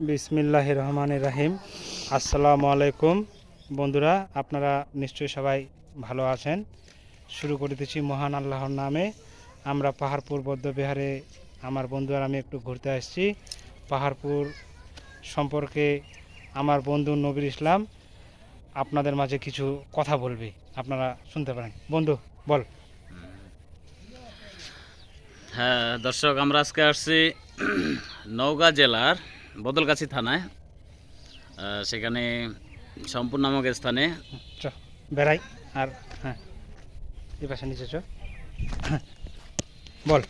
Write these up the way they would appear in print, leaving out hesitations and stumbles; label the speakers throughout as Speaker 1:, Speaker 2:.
Speaker 1: বিসমিল্লাহির রহমানির রহিম। আসসালামু আলাইকুম বন্ধুরা, আপনারা নিশ্চয়ই সবাই ভালো আছেন। শুরু করে দিচ্ছি মহান আল্লাহর নামে। আমরা পাহাড়পুর বৌদ্ধবিহারে আমার বন্ধু আর আমি একটু ঘুরতে আসছি। পাহাড়পুর সম্পর্কে আমার বন্ধু নবীর ইসলাম আপনাদের মাঝে কিছু কথা বলবে, আপনারা শুনতে পারেন। বন্ধু বল।
Speaker 2: হ্যাঁ দর্শক, আমরা আজকে আসছি নওগাঁ জেলার বদলগাছি থানায়। সেখানে সম্পূর্ণ নামক স্থানে
Speaker 1: চ বেড়াই। আর হ্যাঁ, এ পাশে নিচে চ বল।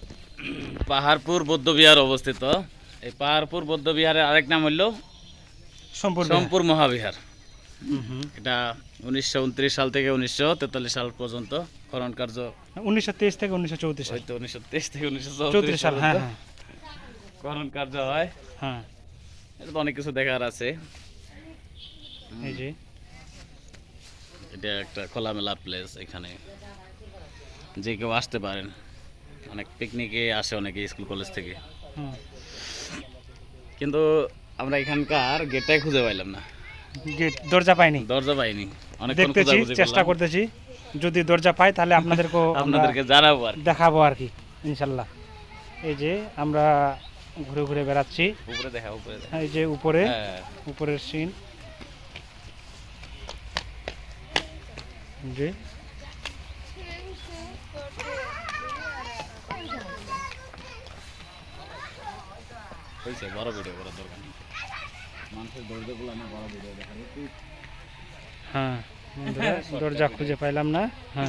Speaker 2: পাহাড়পুর বৌদ্ধবিহার অবস্থিত। এই পাহাড়পুর বৌদ্ধবিহারের আরেক নাম হইল
Speaker 1: সম্পূর্ণ
Speaker 2: সোমপুর মহাবিহার।
Speaker 1: হুম।
Speaker 2: এটা 1929 সাল থেকে 1943 সাল পর্যন্ত খনন কার্য।
Speaker 1: 1923 থেকে 1934 সাল।
Speaker 2: হয়তো 1923 থেকে
Speaker 1: 34 সাল, হ্যাঁ হ্যাঁ
Speaker 2: খনন কার্য হয়।
Speaker 1: হ্যাঁ।
Speaker 2: এটা তো অনেক কিছু দেখার আছে।
Speaker 1: এই যে
Speaker 2: এটা একটা খোলামেলা প্লেস, এখানে যে কেউ আসতে পারেন। অনেক পিকনিকে আসে অনেকে স্কুল কলেজ থেকে,
Speaker 1: হুম।
Speaker 2: কিন্তু আমরা এখানকার গেটটাই খুঁজে পাইলাম না।
Speaker 1: গেট দরজা পাইনি,
Speaker 2: দরজা পাইনি, অনেকক্ষণ
Speaker 1: দেখতেছি,
Speaker 2: খোঁজাখুঁজি
Speaker 1: চেষ্টা
Speaker 2: করলাম।
Speaker 1: করতেছি। যদি দরজা পাই তাহলে আপনাদেরকেও
Speaker 2: আপনাদেরকে জানাবো আর কি।
Speaker 1: দেখাবো আর কি, ইনশাল্লাহ। এই যে আমরা ঘুরে ঘুরে বেড়াচ্ছি।
Speaker 2: উপরে দেখা, উপরে দেখা।
Speaker 1: এই যে উপরে,
Speaker 2: হ্যাঁ,
Speaker 1: উপরের সিন। জি
Speaker 2: হয়েছে, বড় ভিডিও করার দরকার নেই। মানুষের দরজাগুলো না, বড় ভিডিও দেখা।
Speaker 1: হ্যাঁ বন্ধুরা, দরজা খুঁজে পাইলাম না। হ্যাঁ।